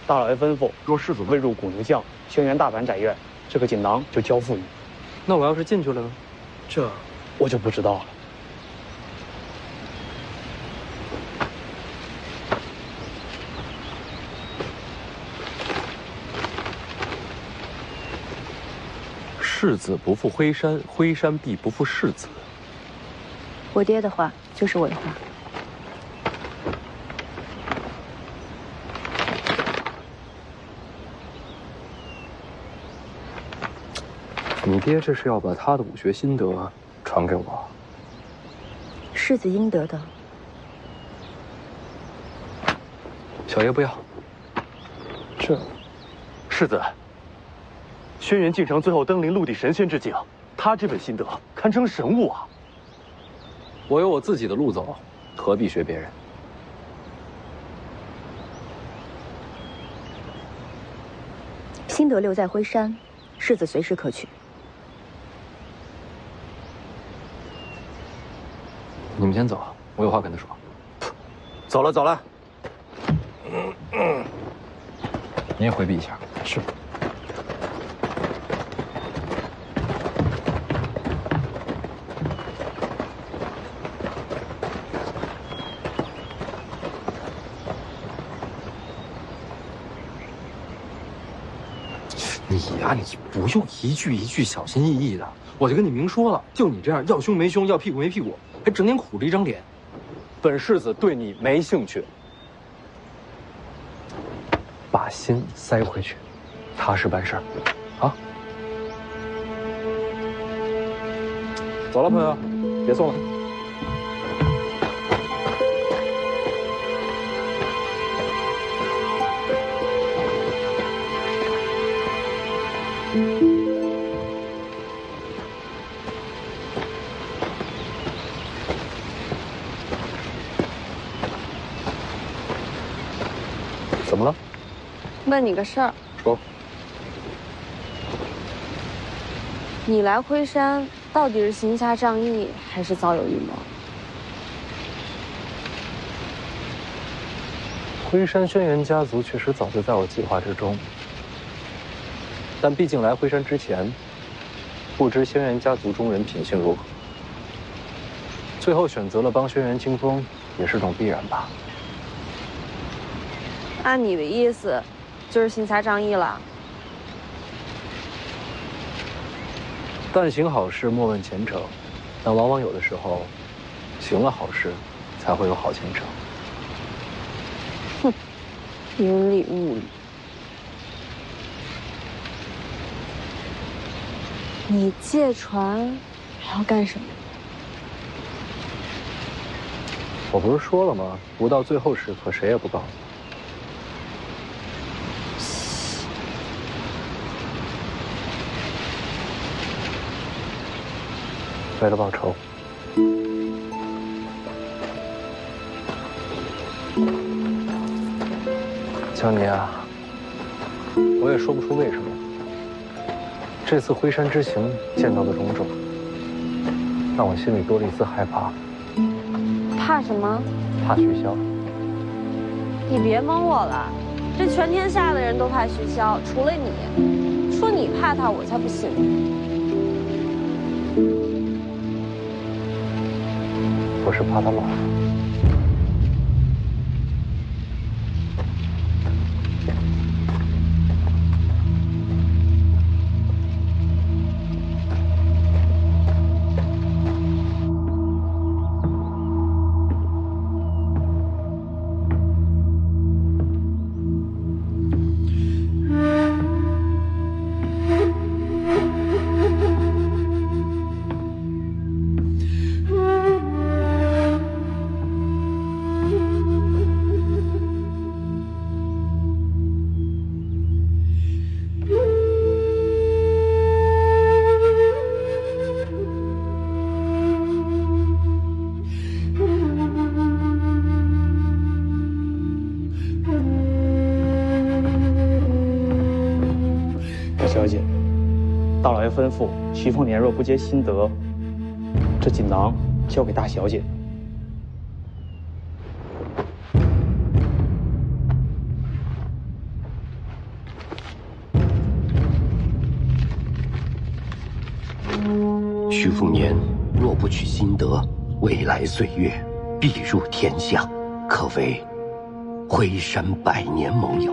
大老爷吩咐，若世子未入古宁巷轩辕大阪宅院，这个锦囊就交付你。那我要是进去了呢？这我就不知道了。世子不负灰山，灰山必不负世子。我爹的话就是我的话。你爹这是要把他的武学心得传给我？世子应得的。小爷不要。这，世子，轩辕敬城最后登临陆地神仙之境，他这本心得堪称神物啊！我有我自己的路走，何必学别人？心得留在灰山，世子随时可取。你们先走，我有话跟他说。走了走了。你也回避一下。是。你呀，你不用一句一句小心翼翼的，我就跟你明说了，就你这样要胸没胸，要屁股没屁股，还整天苦着一张脸。本世子对你没兴趣，把心塞回去，踏实办事儿，啊！走了，朋友，别送了。怎么了？问你个事儿。说。你来灰山到底是行侠仗义，还是早有预谋？灰山轩辕家族确实早就在我计划之中，但毕竟来灰山之前，不知轩辕家族中人品性如何，最后选择了帮轩辕清风，也是种必然吧。按你的意思，就是行侠仗义了。但行好事，莫问前程，但往往有的时候，行了好事，才会有好前程。哼，云里雾里。你借船还要干什么？我不是说了吗？不到最后时刻，谁也不告诉你。为了报仇。江宁啊，我也说不出为什么，这次灰山之行见到的种种，让我心里多了一丝害怕。怕什么？怕徐骁。你别蒙我了，这全天下的人都怕徐骁，除了你。说你怕他，我才不信。我是怕他老。小姐，大老爷吩咐，徐凤年若不接心得，这锦囊交给大小姐。徐凤年若不取心得，未来岁月必入天下，可谓辉山百年盟友。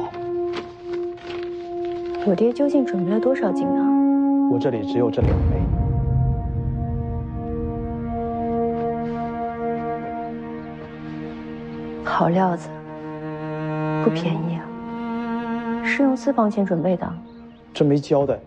我爹究竟准备了多少锦囊？我这里只有这2枚。好料子，不便宜啊！是用私房钱准备的？这没交代。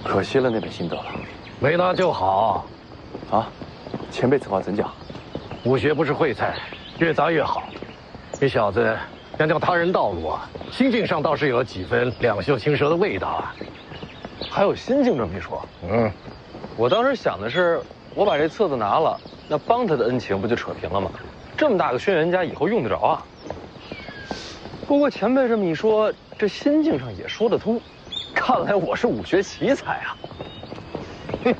可惜了那本心得了，没拿就好。啊，前辈此话怎讲？武学不是烩菜，越杂越好。这小子想讲他人道路啊，心境上倒是有几分两袖清蛇的味道啊。还有心境这么一说？我当时想的是，我把这册子拿了，那帮他的恩情不就扯平了吗？这么大个轩辕家，以后用得着啊。不过前辈这么一说，这心境上也说得通。看来我是武学奇才啊！哼。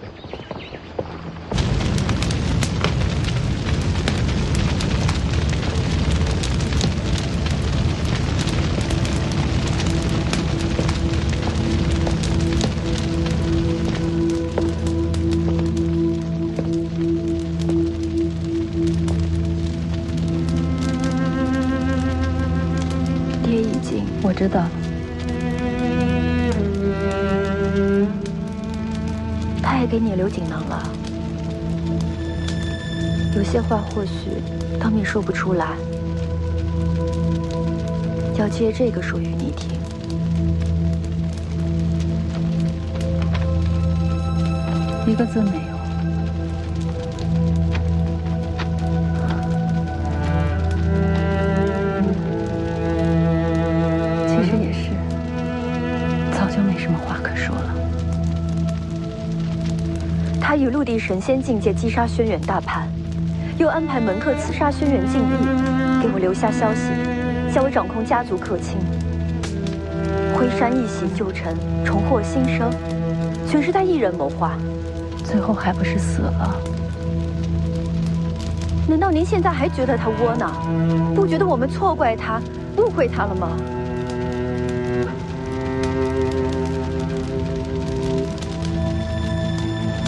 爹已经，我知道了。他也给你留锦囊了，有些话或许当面说不出来，要借这个说与你听。一个字没有。其实也是，早就没什么话可说了。他以陆地神仙境界击杀轩辕大叛，又安排门客刺杀轩辕敬义，给我留下消息，叫我掌控家族客卿。辉山一袭旧尘，重获新生，全是他一人谋划，最后还不是死了？难道您现在还觉得他窝囊？不觉得我们错怪他、误会他了吗？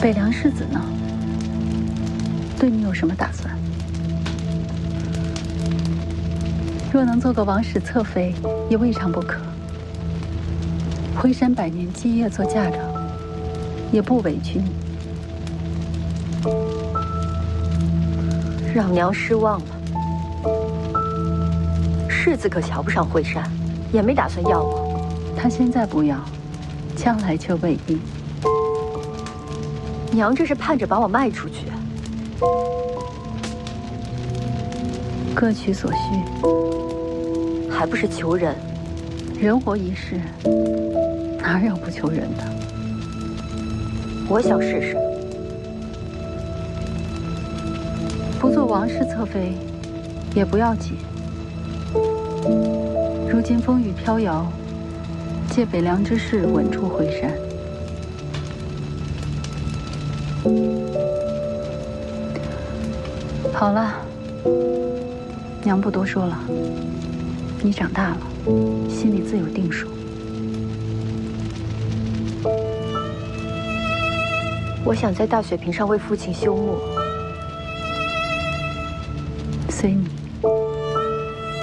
北凉世子呢？对你有什么打算？若能做个王室侧妃，也未尝不可。辉山百年基业做嫁妆，也不委屈你。让娘失望了。世子可瞧不上辉山，也没打算要我。他现在不要，将来却未必。娘这是盼着把我卖出去。各取所需，还不是求人？人活一世，哪有不求人的？我想试试。不做王室侧妃，也不要紧。如今风雨飘摇，借北凉之势稳住辉山。好了，娘不多说了。你长大了，心里自有定数。我想在大雪坪上为父亲修墓。随你。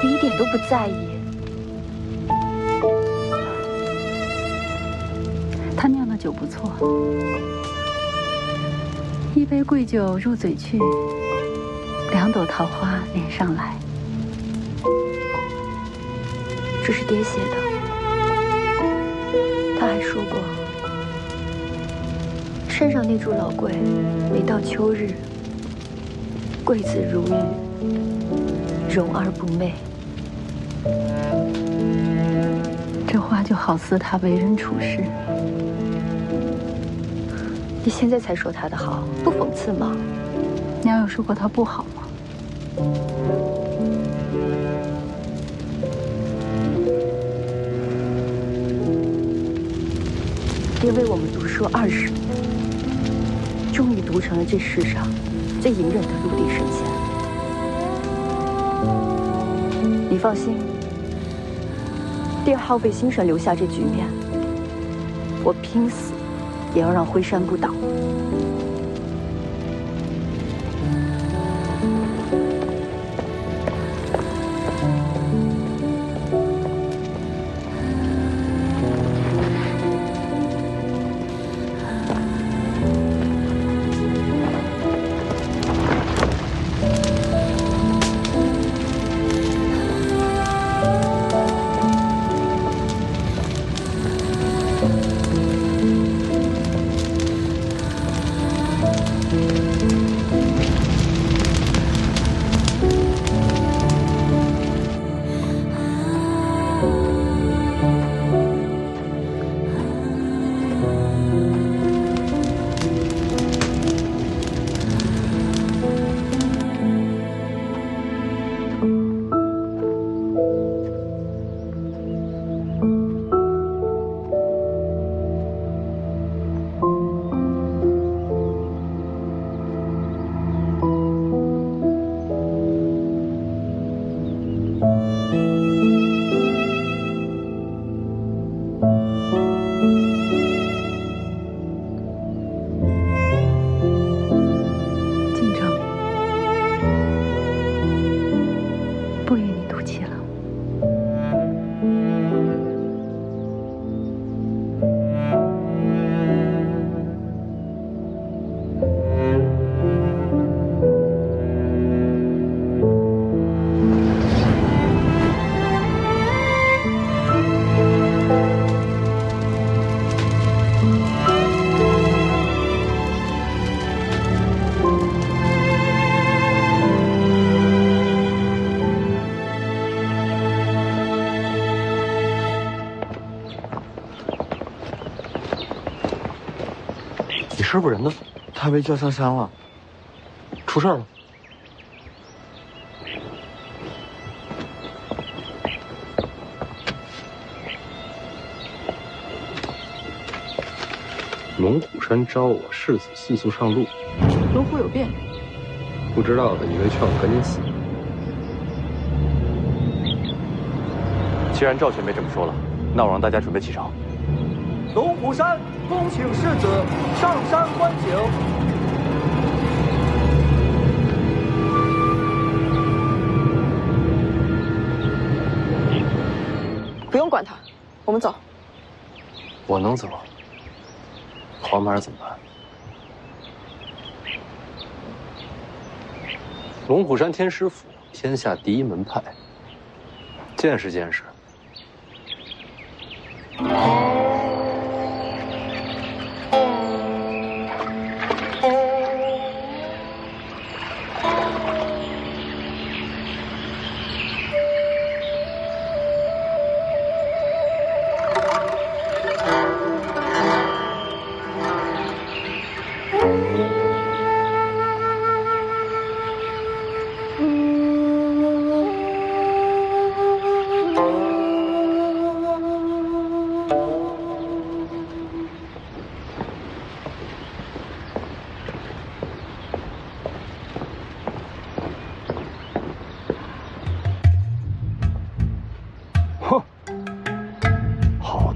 你一点都不在意。他酿的酒不错，一杯贵酒入嘴去，两朵桃花脸上来。这是爹写的。他还说过，山上那株老桂，每到秋日，桂子如玉，容而不媚。这话就好似他为人处事。你现在才说他的好，不讽刺吗？娘有说过他不好吗？爹为我们读书20年，终于读成了这世上最隐忍的陆地神仙。你放心，爹耗费心神留下这局面，我拼死也要让辉山不倒。师傅人呢？他被叫上山了，出事了。龙虎山招我世子速速上路。龙虎有变，不知道的以为劝我赶紧死。既然赵前辈这么说了，那我让大家准备启程。龙虎山恭请世子上山观景。不用管他，我们走。我能走，黄马怎么办？龙虎山天师府天下第一门派，见识见识。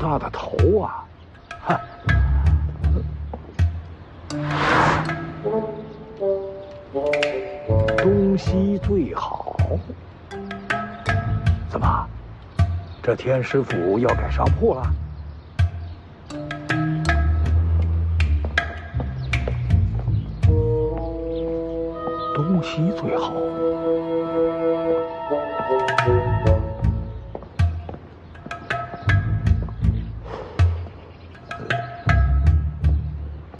大的头啊！哈，东西最好。怎么，这天师府要改商铺了？西最好。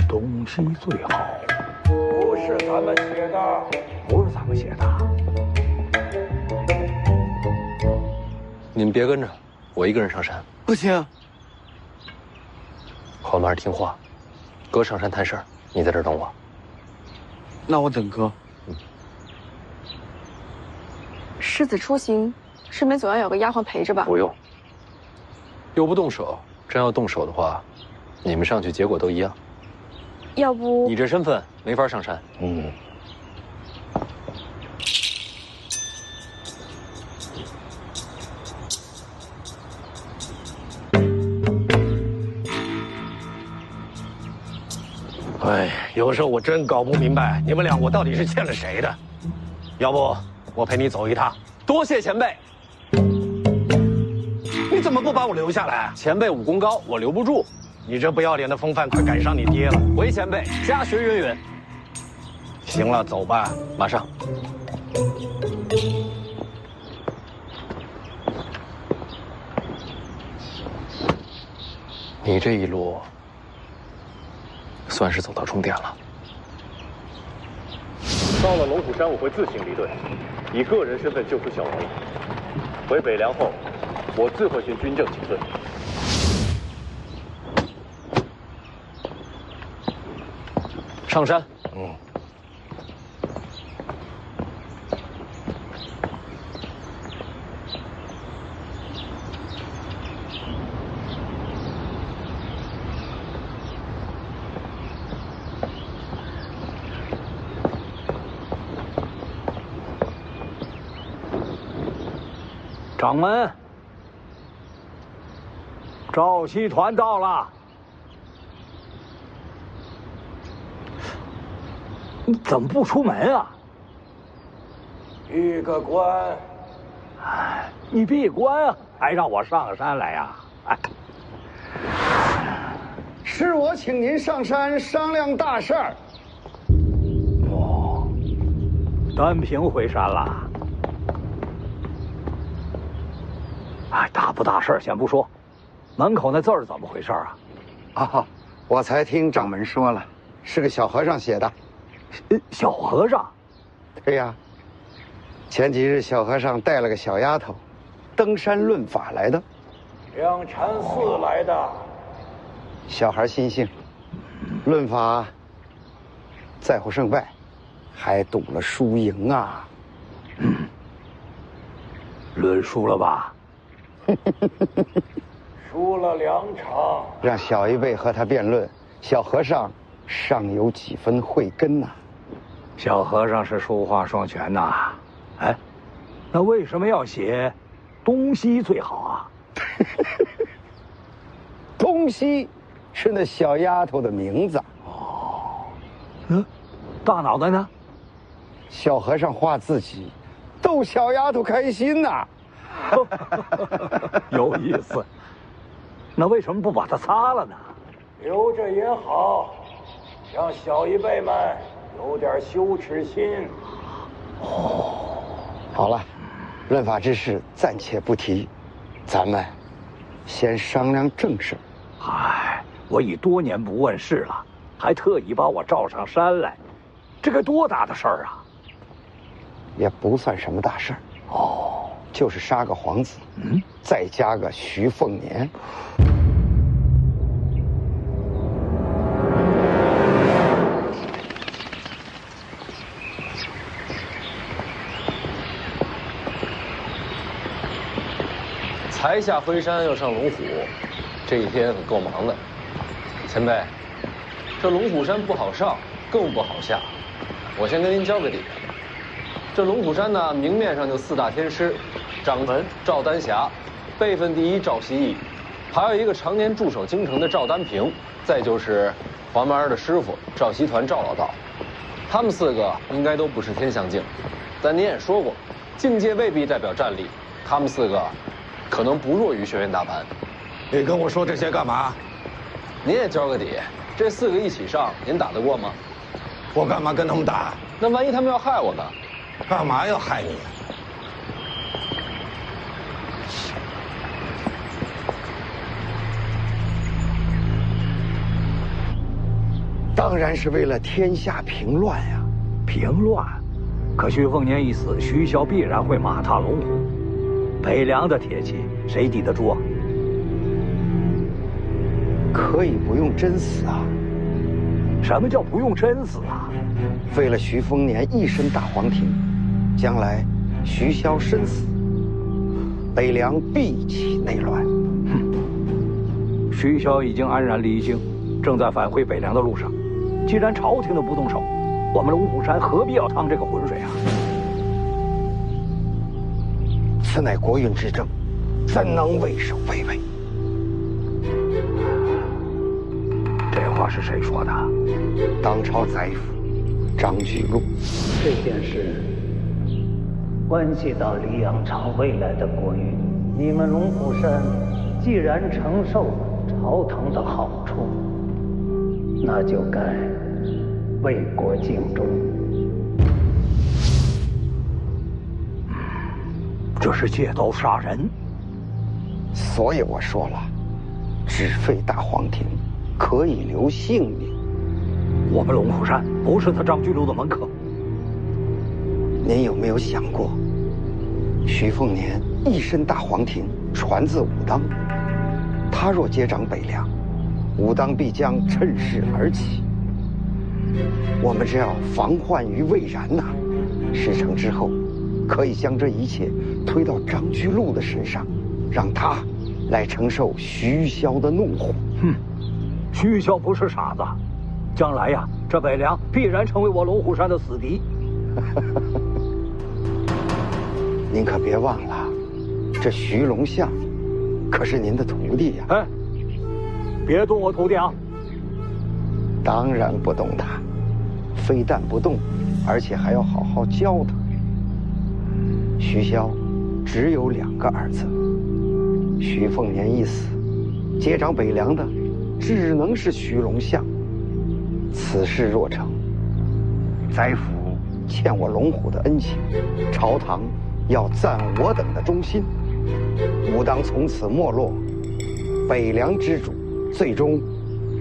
东西最好。不是咱们写的，不是咱们写的。你们别跟着，我一个人上山。不行。黄毛听话，哥上山谈事儿，你在这儿等我。那我等哥。狮子出行，身边总要有个丫鬟陪着吧？不用。又不动手，真要动手的话，你们上去结果都一样。要不你这身份没法上山。哎，有时候我真搞不明白，你们俩我到底是欠了谁的？要不我陪你走一趟？多谢前辈。你怎么不把我留下来？前辈武功高，我留不住。你这不要脸的风范，快赶上你爹了！回前辈，家学渊源。行了，走吧，马上。你这一路算是走到终点了。到了龙虎山，我会自行离队，以个人身份救出小龙。回北凉后，我自会循军政请罪。上山。掌门，赵西团到了。你怎么不出门啊？闭个关。哎，你闭关啊，还让我上山来呀？哎，是我请您上山商量大事儿。哦，单凭回山了。哎，大不大事先不说，门口那字儿怎么回事啊？啊，我才听掌门说了，是个小和尚写的。小和尚？对呀。前几日小和尚带了个小丫头，登山论法来的。两禅寺来的。小孩心性，论法在乎胜败，还赌了输赢啊。论输了吧？输了2场。让小一辈和他辩论，小和尚尚有几分慧根呐。小和尚是书画双全呐。哎，那为什么要写东西最好啊？东西是那小丫头的名字。哦，大脑袋呢？小和尚画自己，逗小丫头开心呐。有意思。那为什么不把它擦了呢？留着也好，让小一辈们有点羞耻心。哦，好了，论法之事暂且不提，咱们先商量正事。唉，我已多年不问事了，还特意把我召上山来，这该多大的事儿啊！也不算什么大事儿。哦，就是杀个皇子，再加个徐凤年。才下辉山要上龙虎，这一天可够忙的。前辈，这龙虎山不好上，更不好下。我先跟您交个底。这龙虎山呢，明面上就4大天师，掌门赵丹霞，辈分第一赵希义，还有一个常年驻守京城的赵丹平，再就是黄毛儿的师傅赵习团赵老道。他们4个应该都不是天象境，但您也说过，境界未必代表战力，他们4个可能不弱于轩辕大盘。你跟我说这些干嘛？您也交个底，这4个一起上，您打得过吗？我干嘛跟他们打？那万一他们要害我呢？干嘛要害你？当然是为了天下平乱呀！平乱？可徐凤年一死，徐骁必然会马踏龙虎，北凉的铁骑谁抵得住啊？可以不用真死啊！什么叫不用真死啊？为了徐凤年一身大黄庭，将来徐骁身死，北凉必起内乱。哼！徐骁已经安然离京，正在返回北凉的路上。既然朝廷都不动手，我们龙虎山何必要趟这个浑水啊？此乃国运之政，怎能畏首畏尾？这话是谁说的？当朝宰辅张居禄。这件事关系到黎阳朝未来的国运，你们龙虎山既然承受朝堂的好处，那就该为国尽忠。这是借刀杀人。所以我说了，只废大黄庭，可以留性命。我们龙虎山不是他张居禄的门客。您有没有想过，徐凤年一身大黄庭，传自武当，他若接掌北凉，武当必将趁势而起。我们只要防患于未然呐，事成之后，可以将这一切推到张居禄的身上，让他来承受徐骁的怒火。哼，徐骁不是傻子，将来呀，这北凉必然成为我龙虎山的死敌。您可别忘了，这徐龙象可是您的徒弟呀！哎，别动我徒弟啊！当然不动他，非但不动，而且还要好好教他。徐骁只有2个儿子，徐凤年一死，接掌北凉的只能是徐龙象。此事若成，宰辅欠我龙虎的恩情，朝堂要赞我等的忠心，武当从此没落，北凉之主最终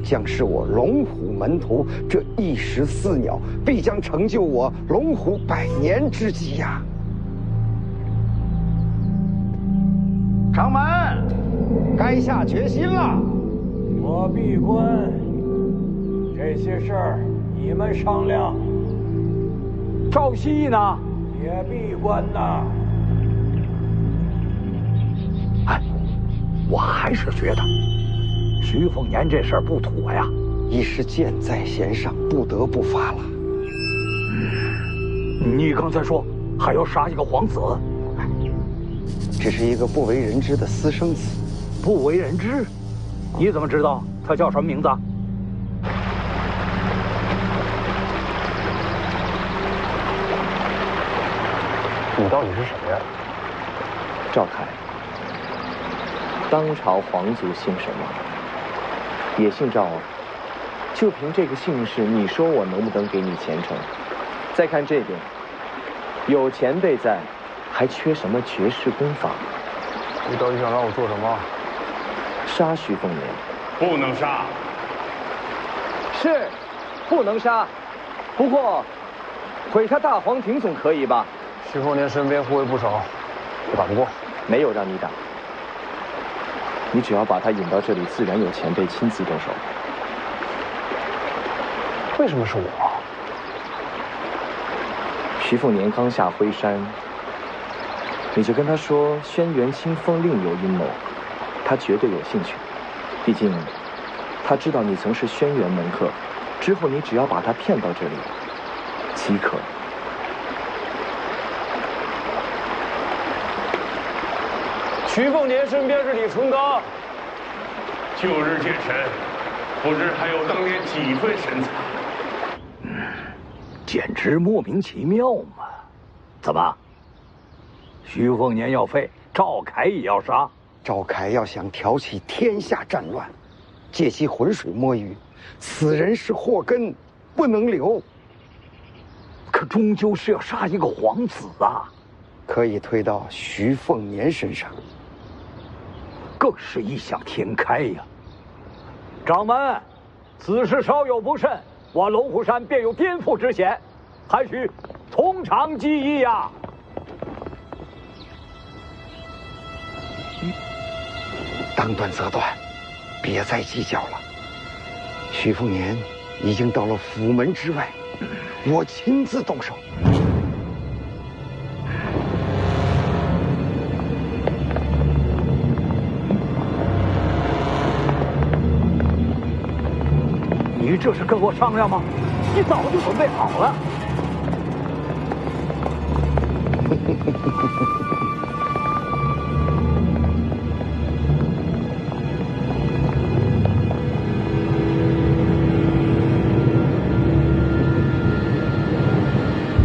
将是我龙虎门徒，这一石4鸟，必将成就我龙虎100年之计呀！掌门，该下决心了。我闭关，这些事儿你们商量。赵熙呢？也闭关呢。哎，我还是觉得徐凤年这事儿不妥呀。一时箭在弦上，不得不发了。你刚才说还要杀一个皇子，这是一个不为人知的私生子。不为人知？你怎么知道他叫什么名字？你到底是谁呀？赵凯。当朝皇族姓什么？也姓赵。就凭这个姓氏，你说我能不能给你前程？再看这边，有前辈在，还缺什么绝世功法？你到底想让我做什么？杀徐凤年。不能杀。是，不能杀。不过，毁他大黄庭总可以吧？徐凤年身边护卫不少，我打不过。没有让你打，你只要把他引到这里，自然有前辈亲自动手。为什么是我？徐凤年刚下辉山，你就跟他说轩辕清风另有阴谋，他绝对有兴趣。毕竟，他知道你曾是轩辕门客，之后你只要把他骗到这里，即可。徐凤年身边是李淳罡，旧日见神，不知还有当年几分神采。简直莫名其妙嘛！怎么？徐凤年要废，赵凯也要杀？赵凯要想挑起天下战乱，借其浑水摸鱼，此人是祸根，不能留。可终究是要杀一个皇子啊！可以推到徐凤年身上，更是异想天开呀！掌门，此事稍有不慎，我龙虎山便有颠覆之险，还需从长计议呀！当断则断，别再计较了。徐凤年已经到了府门之外，我亲自动手。你这是跟我商量吗？你早就准备好了。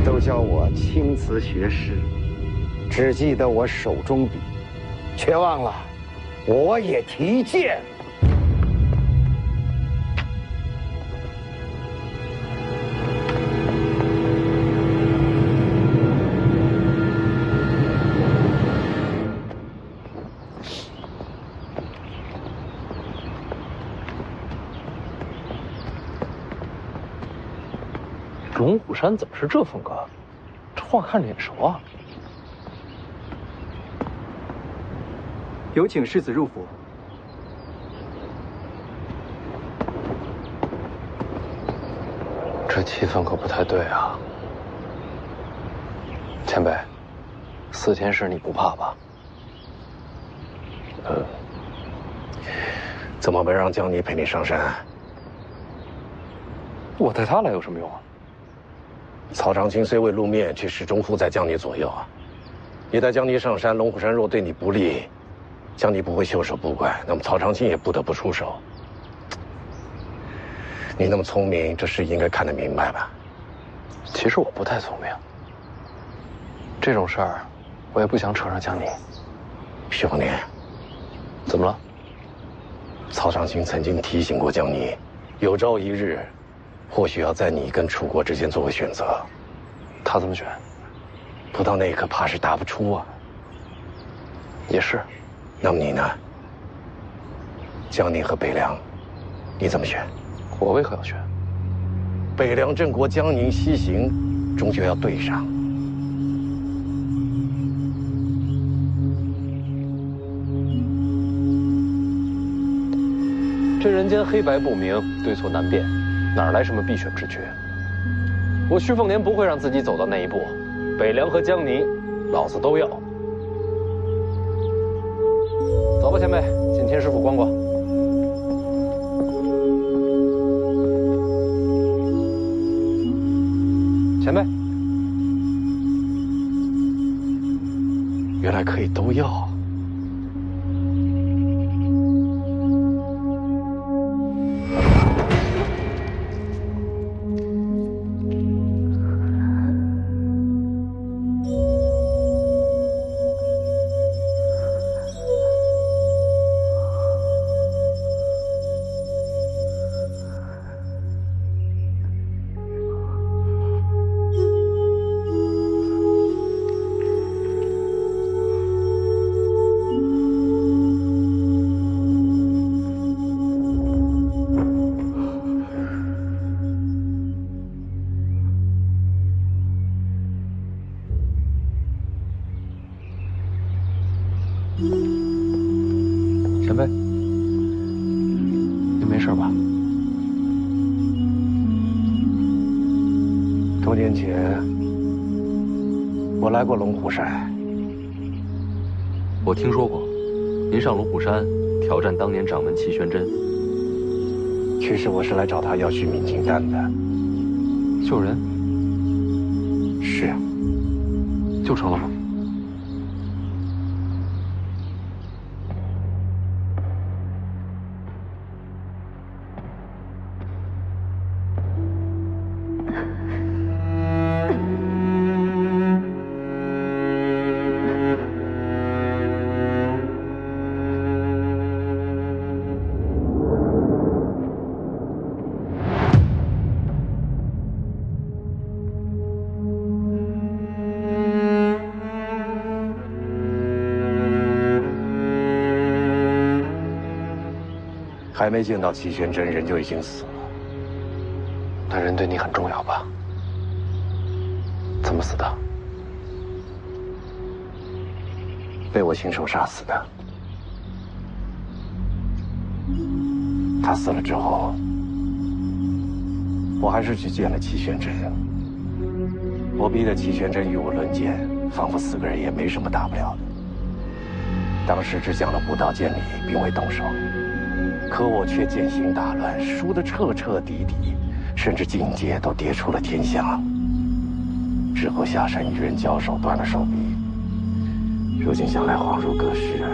都叫我青瓷学师，只记得我手中笔，却忘了我也提剑。龙虎山怎么是这风格？这话看着眼熟啊！有请世子入府。这气氛可不太对啊！前辈，4天使你不怕吧？怎么没让江离陪你上山？我带他来有什么用啊？曹长青虽未露面，却始终护在江离左右啊。你带江离上山，龙虎山若对你不利，江离不会袖手不管，那么曹长青也不得不出手。你那么聪明，这事应该看得明白吧？其实我不太聪明，这种事儿我也不想扯上江离。徐凤年，怎么了？曹长青曾经提醒过江离，有朝一日，或许要在你跟楚国之间做个选择。他怎么选？不到那一刻，怕是答不出啊。也是。那么你呢？江宁和北凉，你怎么选？我为何要选？北凉郑国江宁西行，终究要对上。这人间黑白不明，对错难辨，哪来什么必选之决？我徐凤年不会让自己走到那一步。北凉和江宁，老子都要。走吧，前辈，进天师府逛逛。前辈，原来可以都要。前辈，你没事吧？多年前，我来过龙虎山。我听说过，您上龙虎山挑战当年掌门齐玄真。其实我是来找他要续明镜丹的。救人？是啊。救成了吗？还没见到齐玄真，人就已经死了。那人对你很重要吧？怎么死的？被我亲手杀死的。他死了之后，我还是去见了齐玄真。我逼得齐玄真与我论剑，仿佛4个人也没什么大不了的。当时只讲了武道剑理，并未动手，可我却剑行大乱，输得彻彻底底，甚至境界都跌出了天下。之后下山与人交手，断了手臂。如今想来恍如隔世啊！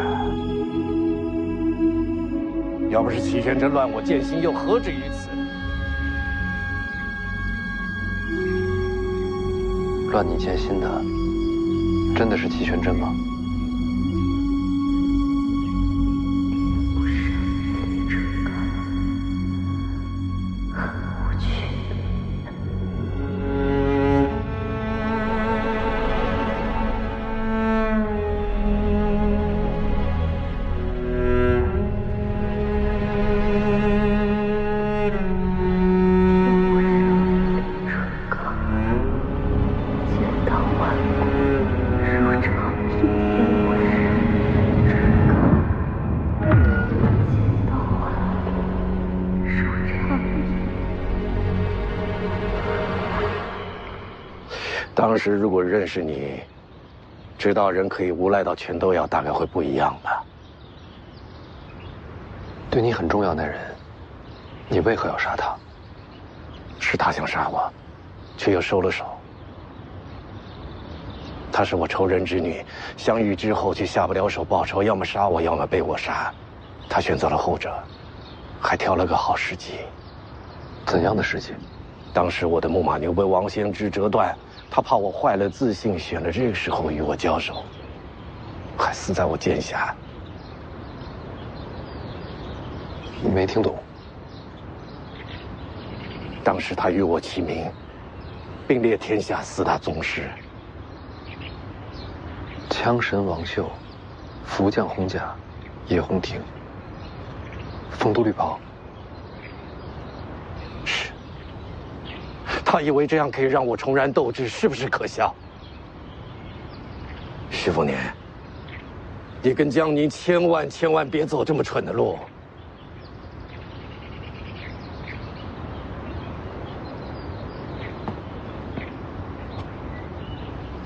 要不是齐玄真乱我剑心，又何至于此？乱你剑心的，真的是齐玄真吗？当时如果认识你，知道人可以无赖到全都要，大概会不一样吧。对你很重要那人，你为何要杀他？是他想杀我，却又收了手。她是我仇人之女，相遇之后却下不了手报仇，要么杀我，要么被我杀。她选择了后者，还挑了个好时机。怎样的时机？当时我的木马牛被王先知折断，他怕我坏了自信，选了这个时候与我交手，还死在我剑下。你没听懂。当时他与我齐名，并列天下4大宗师。枪神王秀，福将洪甲，叶洪庭，丰都绿袍。是。他以为这样可以让我重燃斗志，是不是可笑？徐凤年，你跟江宁千万别走这么蠢的路。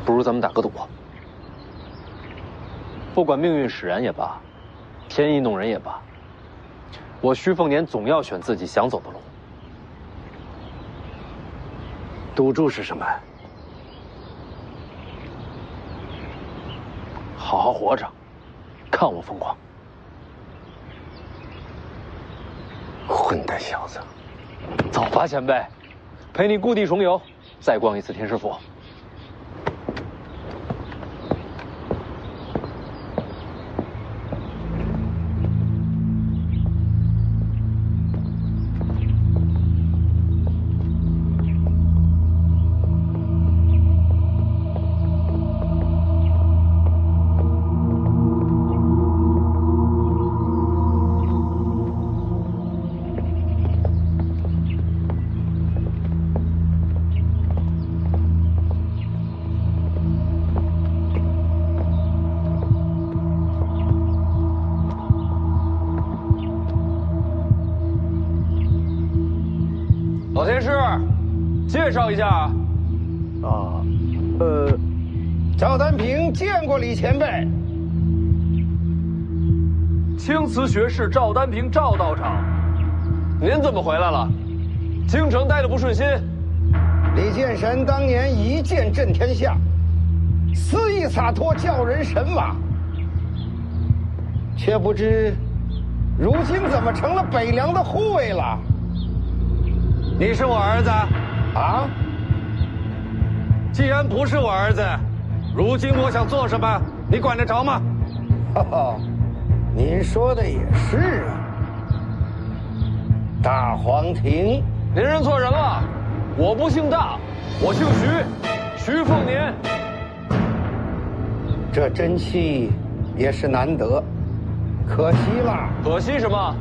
不如咱们打个赌。不管命运使然也罢，天意弄人也罢，我徐凤年总要选自己想走的路。赌注是什么？好好活着，看我疯狂！混蛋小子，走吧，前辈，陪你故地重游，再逛一次天师府。老天师，介绍一下。赵丹平见过李前辈。青瓷学士赵丹平赵道长，您怎么回来了？京城待得不顺心？李剑神当年一剑震天下，肆意洒脱，叫人神往。却不知，如今怎么成了北凉的护卫了？你是我儿子啊？既然不是我儿子，如今我想做什么，你管得着吗？您说的也是啊。大黄庭，您认错人了，我不姓大，我姓徐，徐凤年。这真气也是难得，可惜了。可惜什么？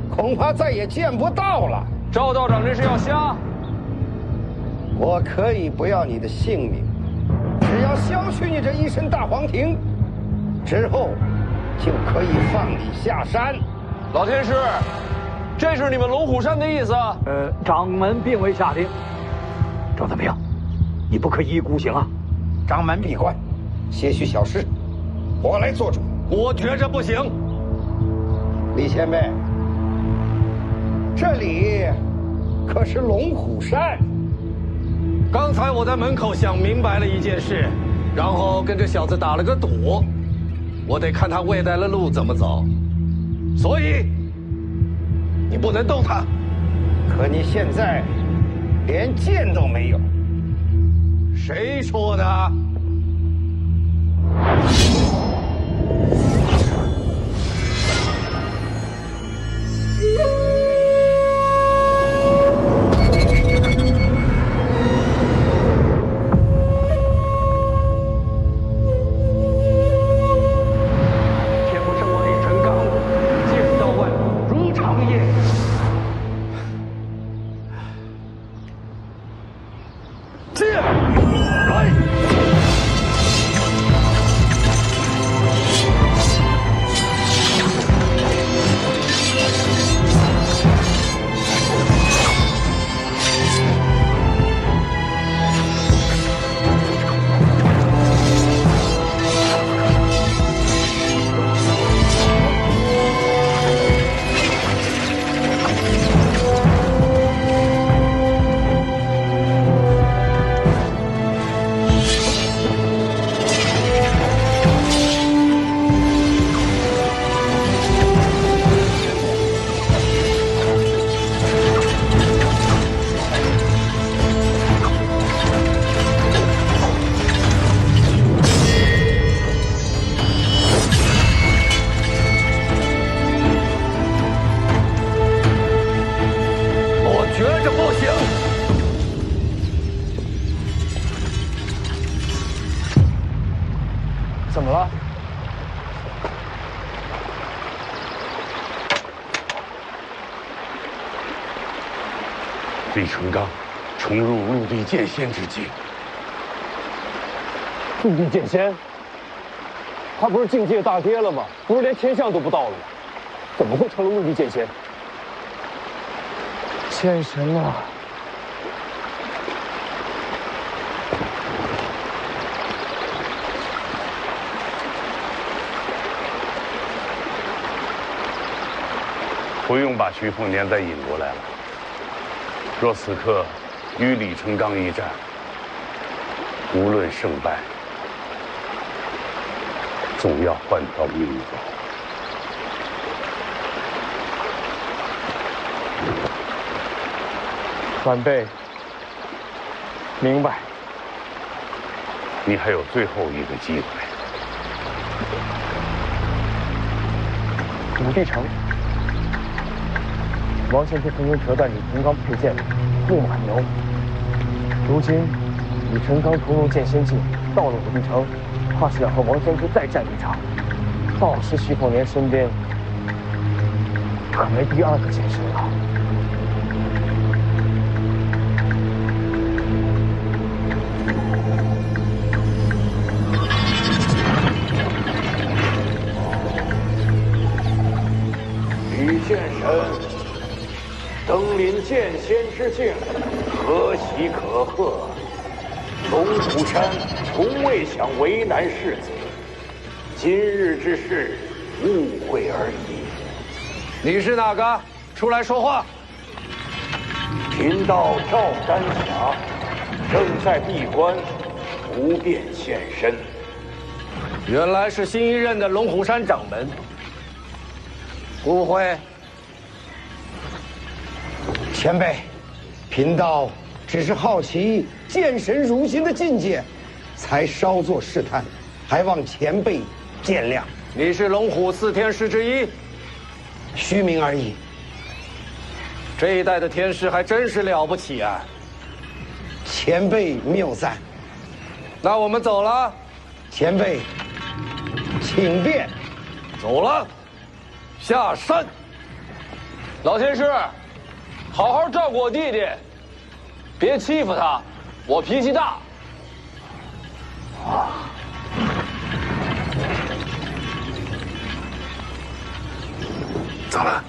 恐怕再也见不到了。赵道长，这是要瞎？我可以不要你的性命，只要削去你这一身大黄庭，之后就可以放你下山。老天师，这是你们龙虎山的意思？掌门并未下令。赵怎么样？你不可一意孤行啊！掌门闭关，些许小事，我来做主。我觉着不行。李前辈，这里可是龙虎山。刚才我在门口想明白了一件事，然后跟这小子打了个赌，我得看他未来的路怎么走，所以你不能动他。可你现在连剑都没有。谁说的？天不生我李成刚，剑道万如长夜。剑来！怎么了？李成刚重入陆地剑仙之境。陆地剑仙？他不是境界大跌了吗？不是连天象都不到了吗？怎么会成了陆地剑仙？剑神啊！不用把徐凤年再引过来了。若此刻与李成刚一战，无论胜败，总要换条命走。晚辈明白。你还有最后一个机会。武帝城。王先生曾经折断李成刚佩剑的木马牛，如今李成刚重入剑仙境，到了武帝城，怕是要和王先生再战一场。到时徐凤年身边可没第二个剑神了。李剑神登临剑仙之境，可喜可贺。龙虎山从未想为难世子，今日之事，误会而已。你是哪个？出来说话！贫道赵丹霞，正在闭关，不便现身。原来是新一任的龙虎山掌门。误会。前辈，贫道只是好奇剑神如今的境界，才稍作试探，还望前辈见谅。你是龙虎4天师之一，虚名而已。这一代的天师还真是了不起啊！前辈谬赞。那我们走了。前辈，请便。走了，下山。老天师，好好照顾我弟弟，别欺负他，我脾气大。怎么了？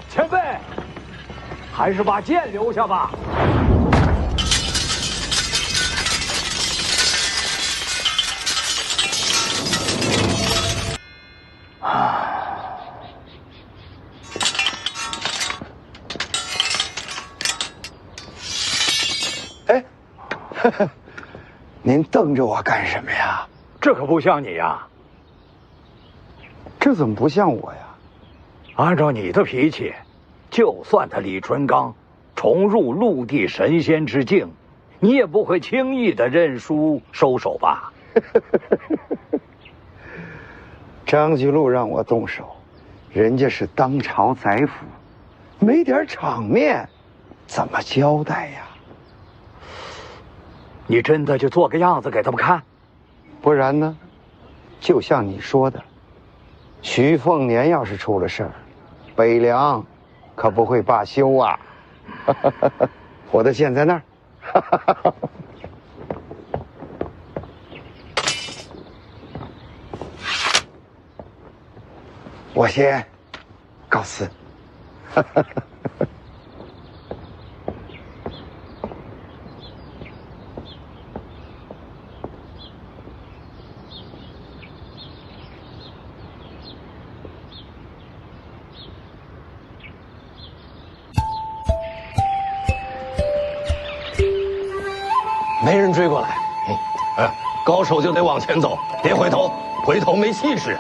前辈，还是把剑留下吧。哎，您瞪着我干什么呀？这可不像你呀。这怎么不像我呀？按照你的脾气，就算他李淳罡重入陆地神仙之境，你也不会轻易的认输收手吧？张居禄让我动手，人家是当朝宰辅，没点场面，怎么交代呀？你真的就做个样子给他们看？不然呢？就像你说的，徐凤年要是出了事儿，北凉可不会罢休啊！我的剑在那儿。我先告辞。没人追过来，高手就得往前走，别回头，回头没气势。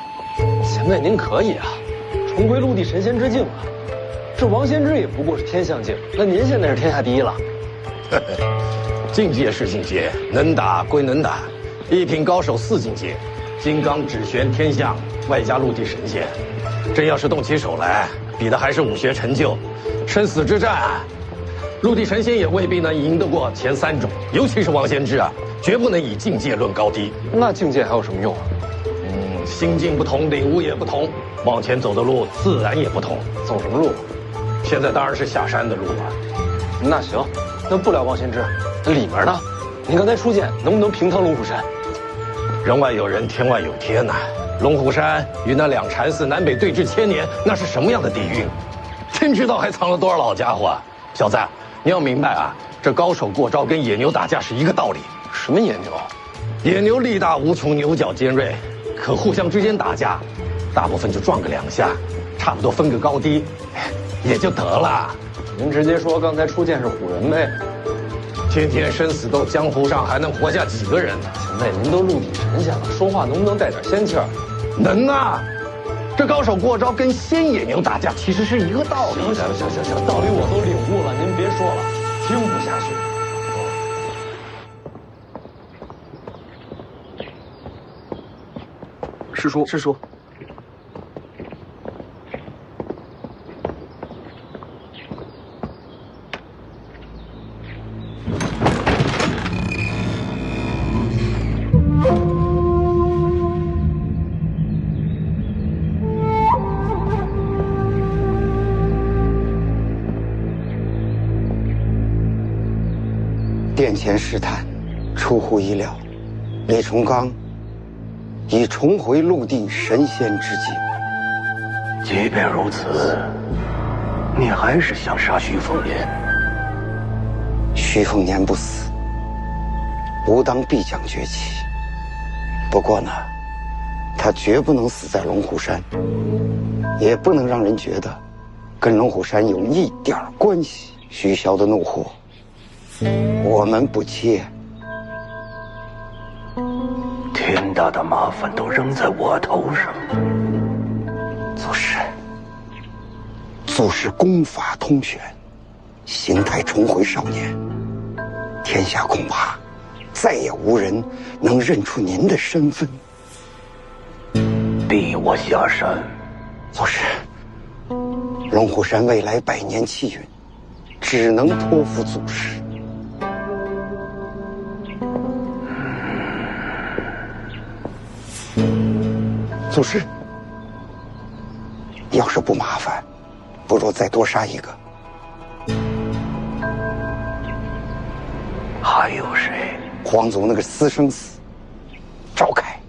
前辈您可以啊，重归陆地神仙之境了。这王仙芝也不过是天象境，那您现在是天下第一了。境界是境界，能打归能打，一品高手4境界，金刚指玄天象，外加陆地神仙。真要是动起手来，比的还是武学成就，生死之战。陆地神仙也未必能赢得过前3种，尤其是王仙芝啊，绝不能以境界论高低。那境界还有什么用啊？心境不同，领悟也不同，往前走的路自然也不同。走什么路？现在当然是下山的路了。那行，那不聊王仙芝，那里面呢？您刚才出剑，能不能平趟龙虎山？人外有人，天外有天呐。龙虎山与那两禅寺南北对峙1000年，那是什么样的底蕴？天知道还藏了多少老家伙啊！小子，你要明白啊，这高手过招跟野牛打架是一个道理。什么野牛？野牛力大无穷，牛角尖锐，可互相之间打架，大部分就撞个2下，差不多分个高低，也就得了。您直接说刚才出剑是唬人呗。天天生死斗，江湖上还能活下几个人呢？前辈，您都陆地神仙了，说话能不能带点仙气儿？能啊！这高手过招跟仙野牛打架其实是一个道理。行，道理我都领悟了，您别说了，听不下去。师叔。殿前试探，出乎意料，李崇刚已重回陆地神仙之境。即便如此，你还是想杀徐凤年？徐凤年不死，吾当必将崛起。不过呢，他绝不能死在龙虎山，也不能让人觉得跟龙虎山有一点关系。徐骁的怒火，我们不接。天大的麻烦都扔在我头上。祖师功法通玄，形态重回少年，天下恐怕再也无人能认出您的身份。逼我下山。祖师，龙虎山未来100年气运，只能托付祖师。祖师，要是不麻烦，不如再多杀一个。还有谁？皇族那个私生子，赵凯。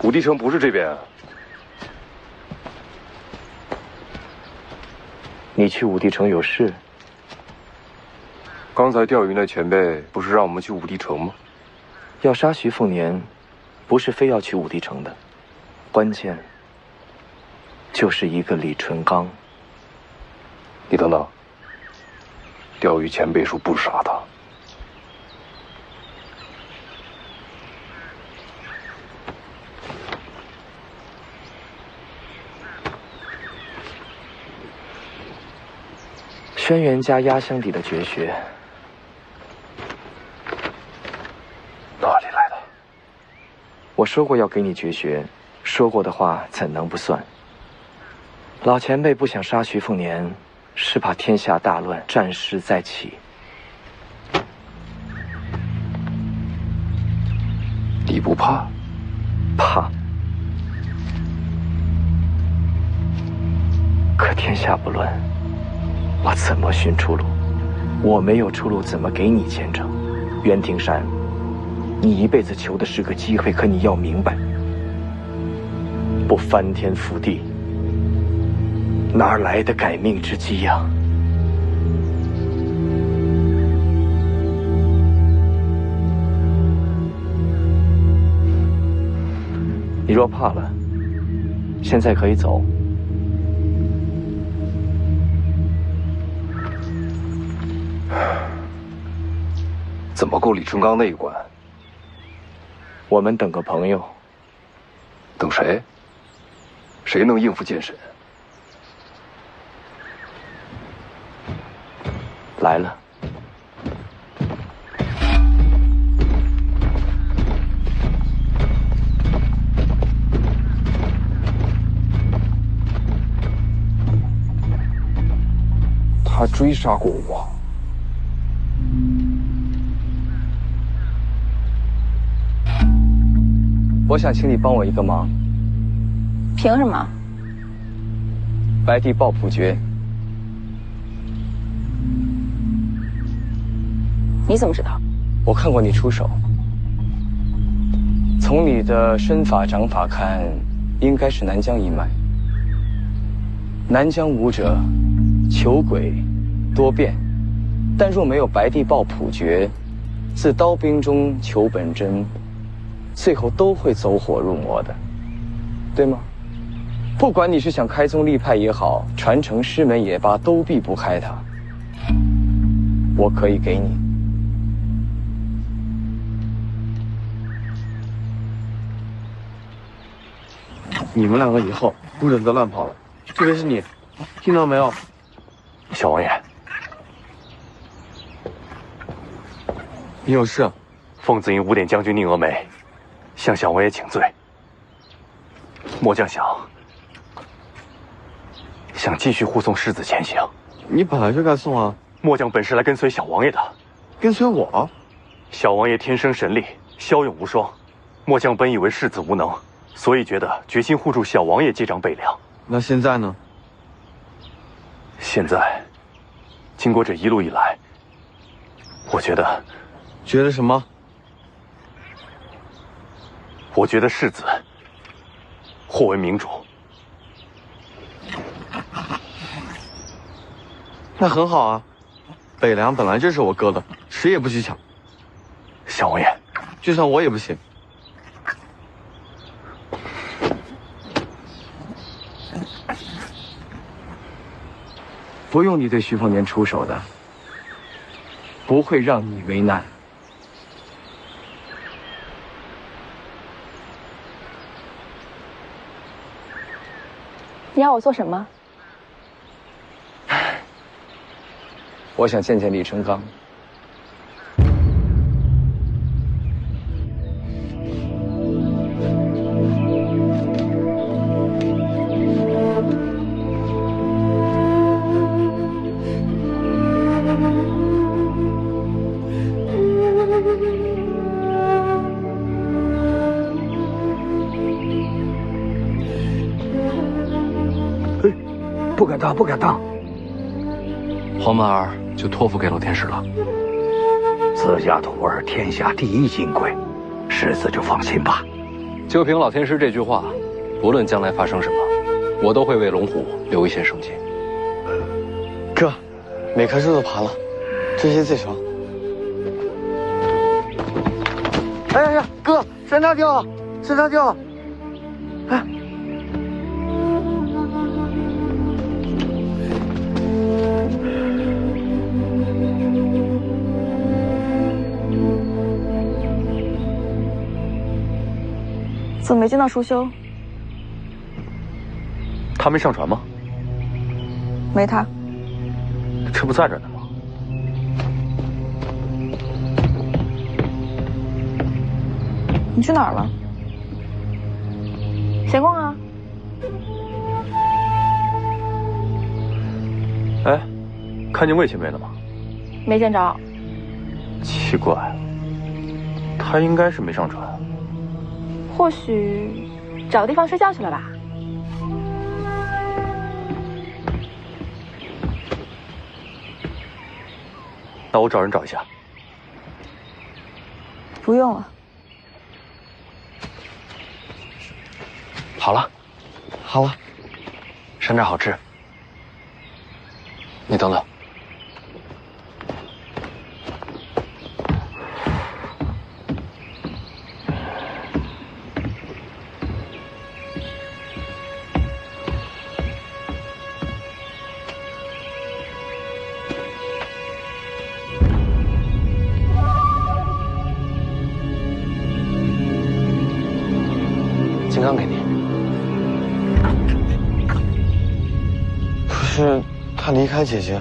武帝城不是这边啊。你去武帝城有事？刚才钓鱼那前辈不是让我们去武帝城吗？要杀徐凤年，不是非要去武帝城的，关键就是一个李淳罡。你等等，钓鱼前辈说不杀他。轩辕家压箱底的绝学，哪里来的？我说过要给你绝学，说过的话怎能不算？老前辈不想杀徐凤年，是怕天下大乱，战事再起。你不怕？怕。可天下不乱，我怎么寻出路？我没有出路，怎么给你见证？袁庭山，你一辈子求的是个机会，可你要明白，不翻天覆地，哪来的改命之机呀？你若怕了，现在可以走。怎么够李淳罡那一关？我们等个朋友。等谁？谁能应付剑神？来了。他追杀过我。我想请你帮我一个忙。凭什么？白帝抱朴诀。你怎么知道？我看过你出手。从你的身法掌法看，应该是南疆一脉。南疆武者求诡多变，但若没有白帝抱朴诀，自刀兵中求本真，最后都会走火入魔的，对吗？不管你是想开宗立派也好，传承师门也罢，都避不开它。我可以给你。你们两个以后不准再乱跑了，特别是你，听到没有？小王爷，你有事？奉子营5点将军宁峨眉向小王爷请罪。末将想继续护送世子前行。你本来就该送啊！末将本是来跟随小王爷的。跟随我？小王爷天生神力，骁勇无双。末将本以为世子无能，所以觉得决心护住小王爷接掌北凉。那现在呢？现在，经过这一路以来，我觉得什么？我觉得世子或为明主。那很好啊，北凉本来就是我哥的，谁也不许抢。小王爷，就算我也不行。不用你对徐凤年出手的，不会让你为难。你要我做什么？我想见见李淳罡。不敢当，不敢当。黄满儿就托付给老天师了。自家徒儿天下第一金贵，世子就放心吧。就凭老天师这句话，不论将来发生什么，我都会为龙虎留一线生机。哥，每棵树都爬了，这些最熟。哎呀，哥，山楂掉了，山楂掉了！哎。怎么没见到舒修？他没上船吗？没他。这不在这呢吗？你去哪儿了？闲逛啊。哎，看见魏前辈了吗？没见着。奇怪，他应该是没上船。或许找个地方睡觉去了吧。那我找人找一下。不用了。好了，好了，山楂好吃。你等等。金刚给你。不是他离开姐姐，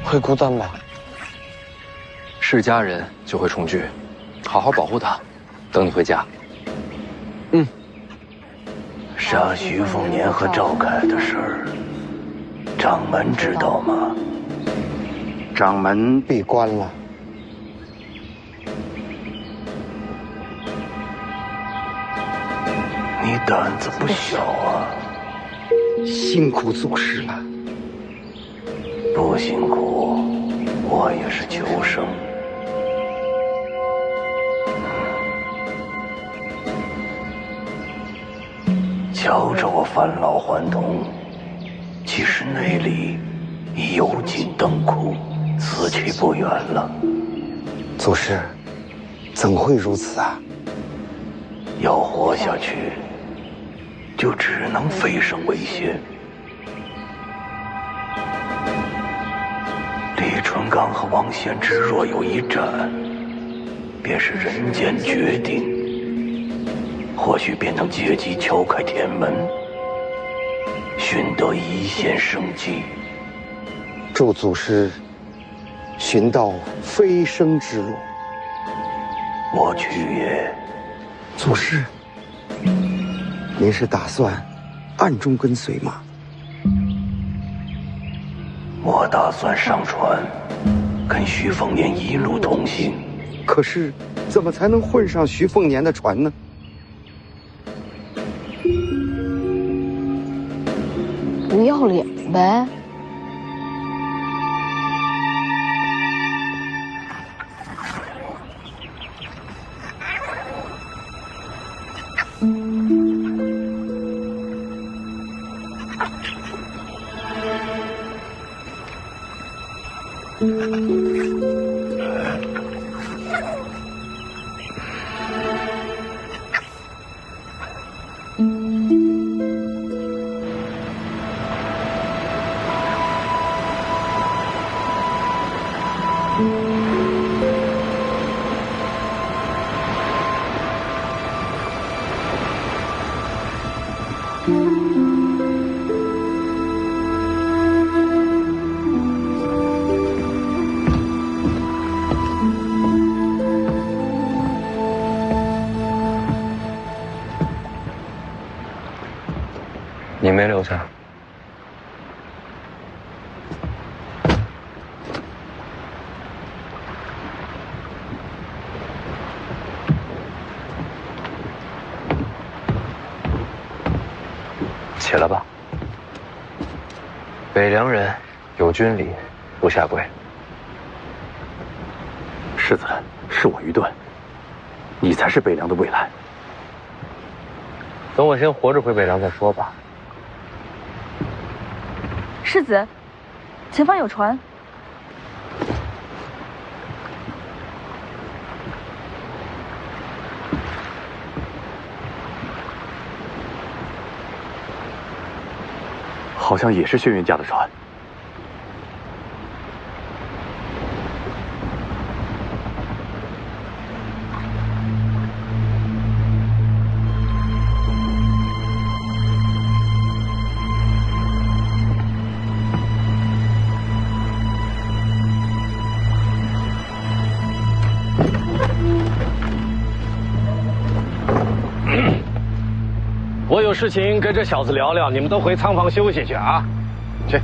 会孤单吧？是家人就会重聚，好好保护他，等你回家。嗯。杀徐凤年和赵凯的事儿，掌门知道吗？掌门闭关了。你胆子不小啊！辛苦祖师了。不辛苦，我也是求生。瞧着我返老还童，其实内里已油尽灯枯，死期不远了。祖师，怎会如此啊？要活下去，就只能飞升为仙。李淳刚和王献之若有一战，便是人间决定。或许便能借机敲开天门，寻得一线生机。祝祖师寻到飞升之路。我去也。祖师，您是打算暗中跟随吗？我打算上船，跟徐凤年一路同行。可是，怎么才能混上徐凤年的船呢？不要脸呗！你没留下。起来吧。北凉人有军礼，不下跪。世子，是我愚钝，你才是北凉的未来。等我先活着回北凉再说吧。世子，前方有船。好像也是轩辕家的船。我有事情跟这小子聊聊，你们都回仓房休息去啊，去。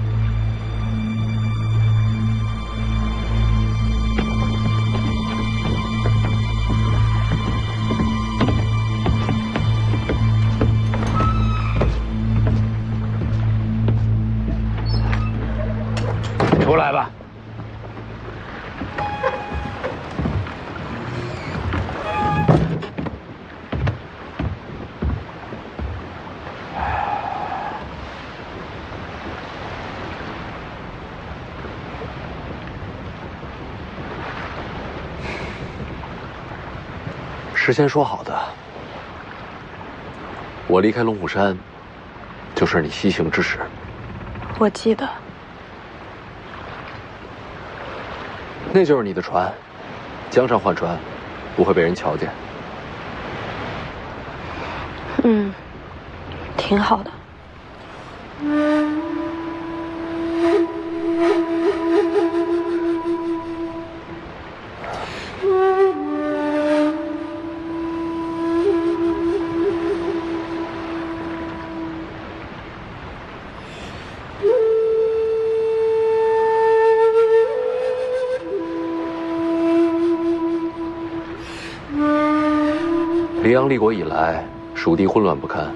出来吧。事先说好的，我离开龙虎山，就是你西行之时。我记得。那就是你的船，江上换船，不会被人瞧见。嗯，挺好的。黎阳立国以来，蜀地混乱不堪，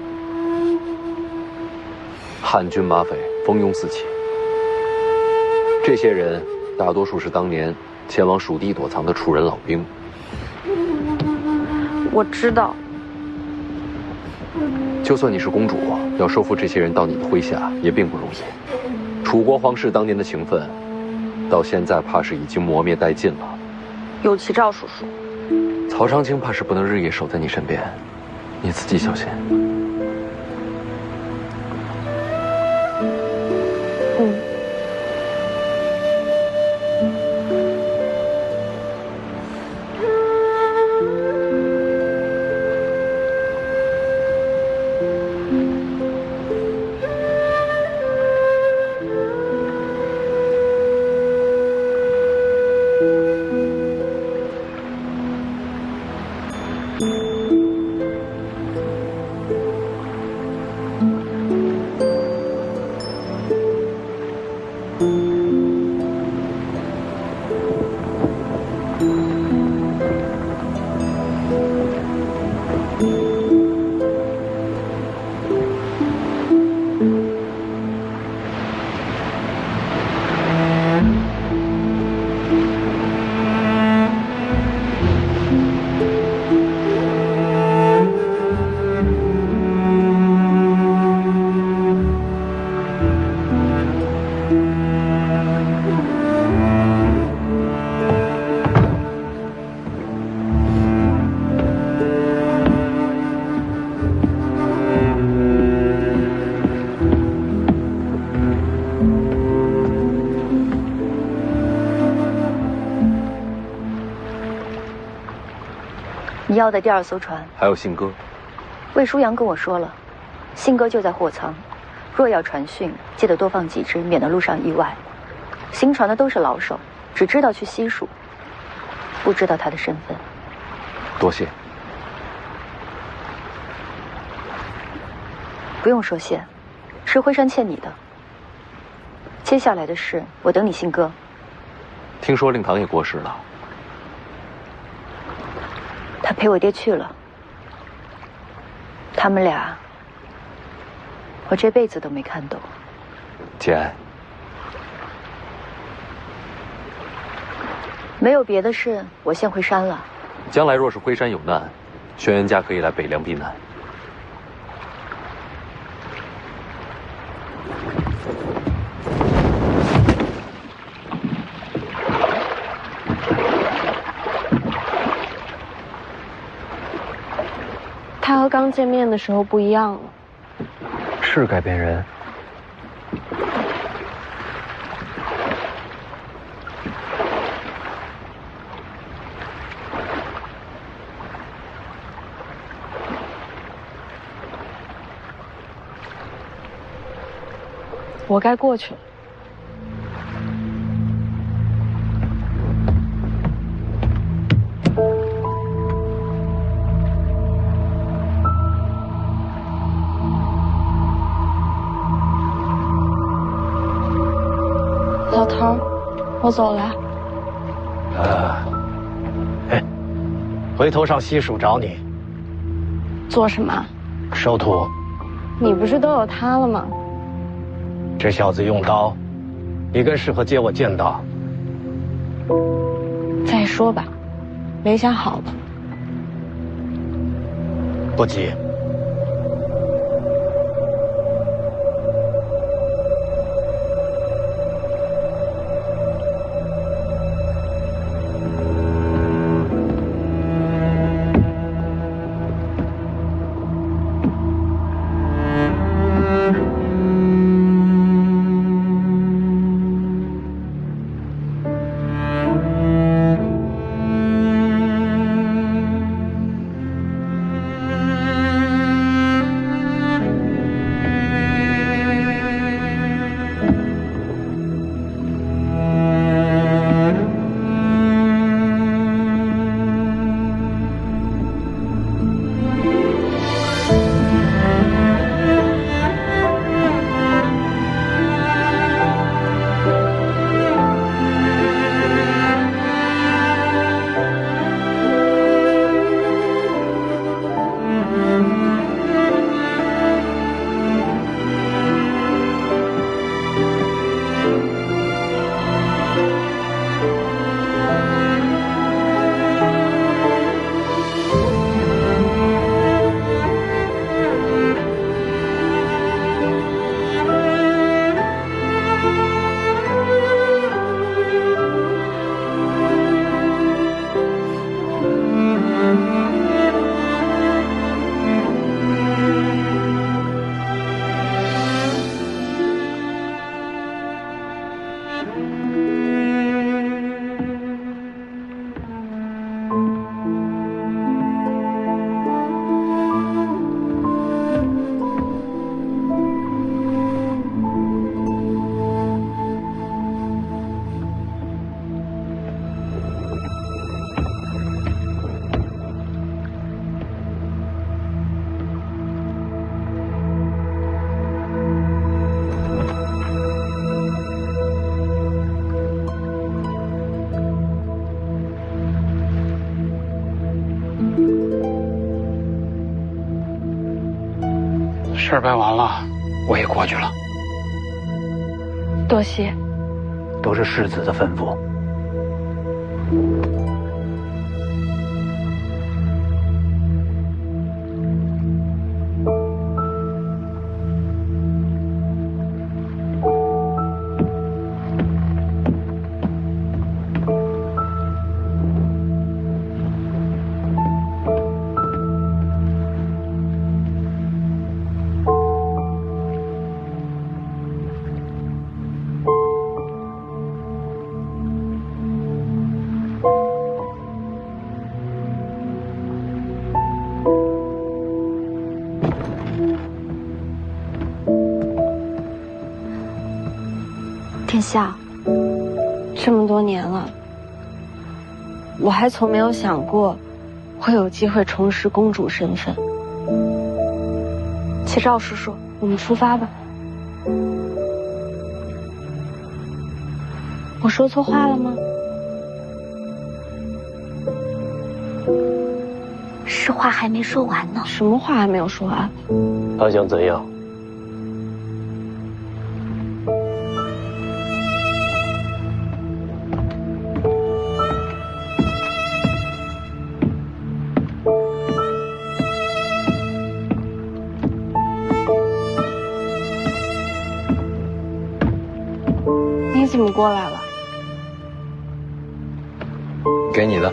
汉军马匪蜂拥四起。这些人大多数是当年前往蜀地躲藏的楚人老兵。我知道。就算你是公主，要收服这些人到你的麾下，也并不容易。楚国皇室当年的情分，到现在怕是已经磨灭殆尽了。有其赵叔叔。曹长青怕是不能日夜守在你身边，你自己小心。你要的第二艘船还有信鸽，魏舒阳跟我说了，信鸽就在货舱，若要传讯，记得多放几只，免得路上意外。行船的都是老手，只知道去西蜀，不知道他的身份。多谢。不用说谢，是辉山欠你的。接下来的事，我等你信鸽。听说令堂也过世了。他陪我爹去了，他们俩，我这辈子都没看懂。简，没有别的事，我先回山了。将来若是辉山有难，轩辕家可以来北凉避难。他和刚见面的时候不一样了，是改变人。我该过去了。老头儿，我走了。回头上西蜀找你。做什么？收徒。你不是都有他了吗？这小子用刀，你更适合接我剑道。再说吧，没想好吧？不急。事儿办完了，我也过去了。多谢。都是世子的吩咐。天下，这么多年了，我还从没有想过会有机会重拾公主身份。启赵叔叔，我们出发吧。我说错话了吗？是话还没说完呢。什么话还没有说完？他想怎样？怎么过来了？给你的。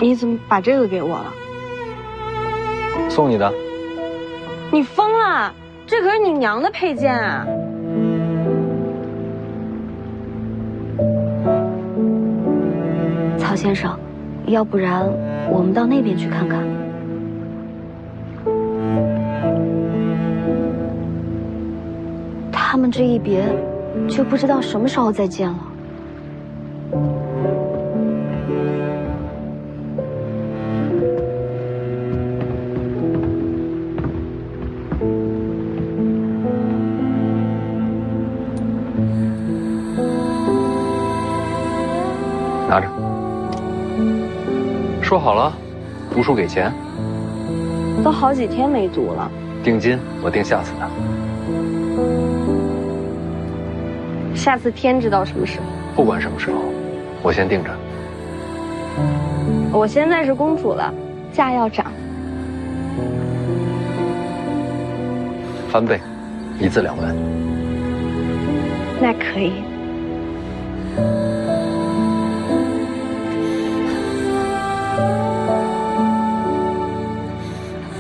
你怎么把这个给我了？送你的。你疯了！这可是你娘的配件啊！曹先生，要不然我们到那边去看看。他们这一别，就不知道什么时候再见了。拿着。说好了，读书给钱。都好几天没读了。定金我定下次的。下次天知道什么时候。不管什么时候，我先定着。我现在是公主了，价要涨。翻倍，一字2文。那可以。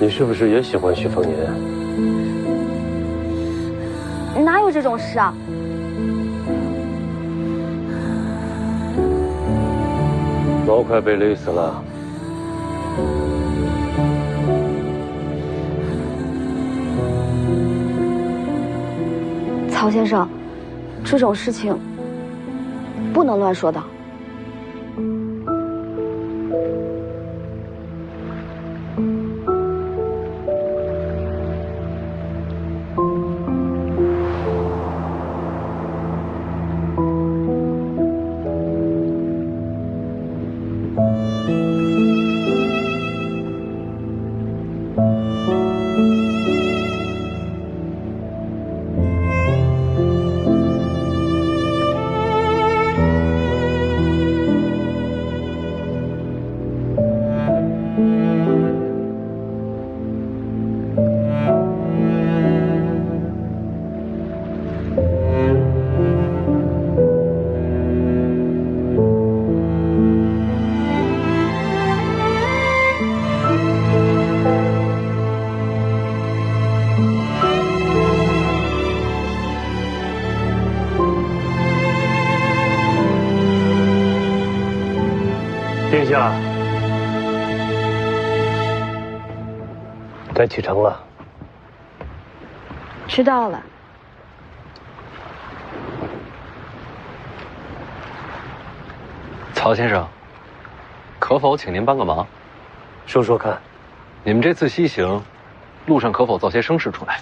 你是不是也喜欢徐凤年？哪有这种事啊？毛快被勒死了。曹先生，这种事情不能乱说的。殿下，该启程了。知道了。曹先生，可否请您帮个忙？说说看。你们这次西行，路上可否造些声势出来，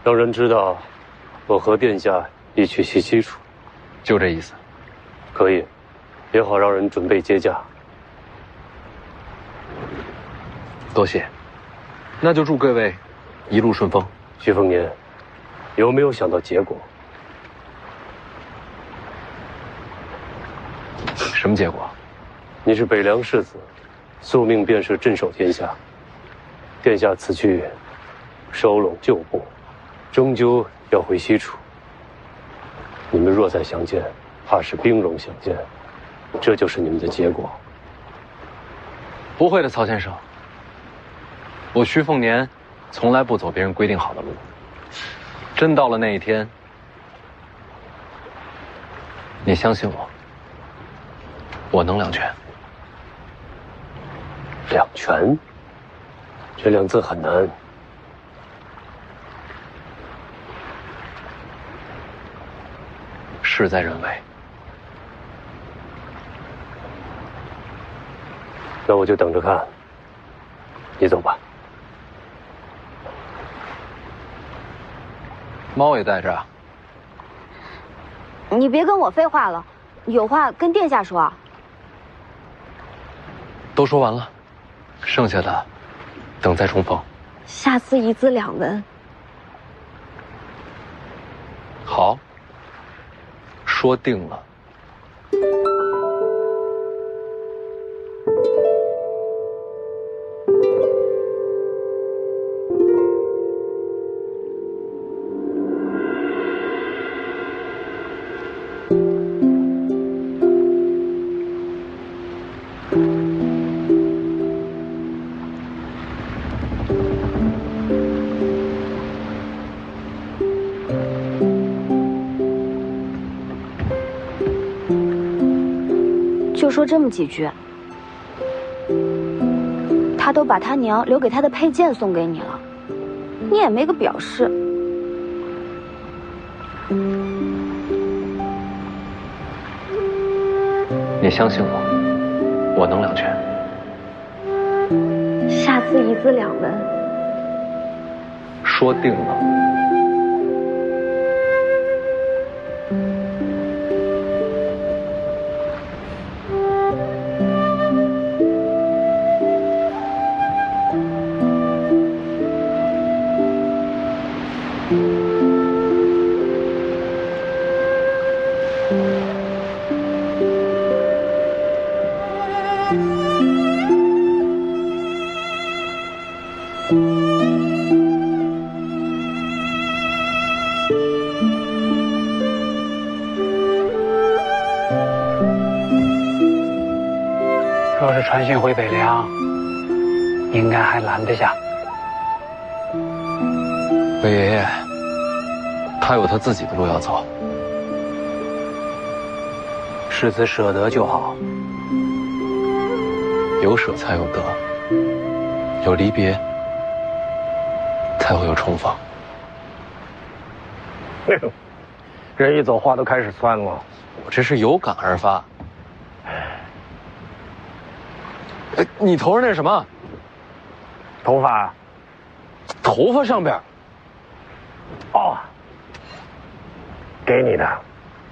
让人知道我和殿下一去西西处？就这意思。可以，也好让人准备接驾。多谢，那就祝各位一路顺风。徐凤年，有没有想到结果？什么结果？你是北凉世子，宿命便是镇守天下。殿下此去，收拢旧部，终究要回西楚。你们若再相见，怕是兵戎相见，这就是你们的结果。不会的，曹先生。我徐凤年从来不走别人规定好的路，真到了那一天，你相信我，我能两全。两全，这2字很难。事在人为。那我就等着看。你走吧。猫也带着啊。你别跟我废话了，有话跟殿下说啊。都说完了，剩下的等再重逢。下次一字2文。好，说定了。说这么几句。他都把他娘留给他的佩剑送给你了，你也没个表示。你相信我，我能两全。下次一字两文。说定了。若是传讯回北凉，应该还拦得下。北爷爷，他有他自己的路要走。世子舍得就好。有舍才有得，有离别才会有重逢。人一走，话都开始酸了。我这是有感而发。你头上那是什么？头发。头发上边。哦，给你的。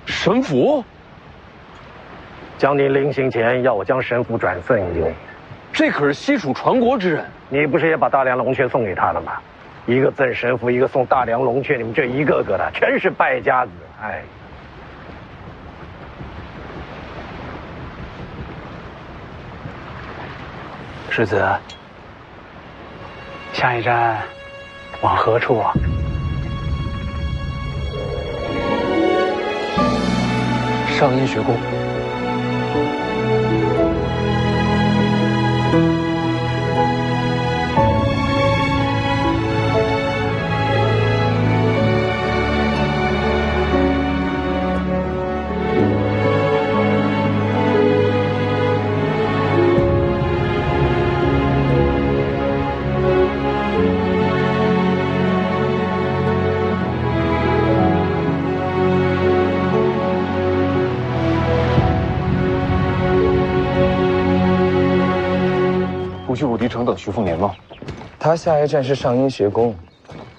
神符。将军临行前要我将神符转赠于你。这可是西楚传国之人。你不是也把大梁龙雀送给他了吗？一个赠神符，一个送大梁龙雀，你们这一个个的全是败家子。哎。世子，下一站往何处啊？上阴学宫。去武帝城等徐凤年吗？他下一站是上阴学宫，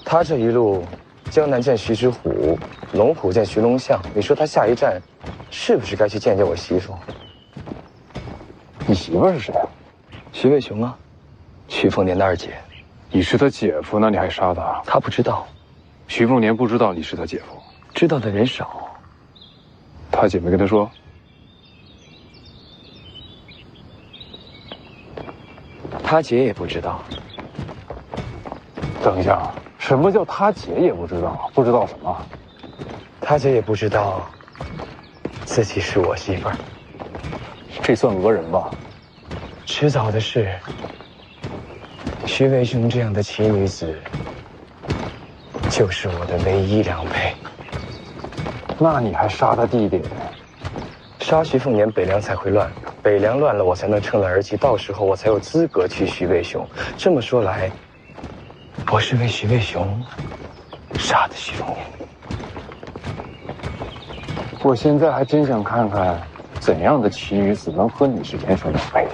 他这一路江南见徐知虎，龙虎见徐龙象，你说他下一站是不是该去见见我媳妇？你媳妇是谁啊？徐渭雄啊，徐凤年的二姐。你是他姐夫，那你还杀他？他不知道。徐凤年不知道你是他姐夫，知道的人少。他姐没跟他说？他姐也不知道。等一下，什么叫他姐也不知道？不知道什么？他姐也不知道自己是我媳妇儿。这算讹人吧？迟早的事。徐渭雄这样的奇女子，就是我的唯一良配。那你还杀他弟弟？杀徐凤年，北凉才会乱。北凉乱了，我才能趁乱而起，到时候我才有资格去徐渭雄。这么说来，我是为徐渭雄杀的徐凤年。我现在还真想看看，怎样的奇女子能和你是天生两配。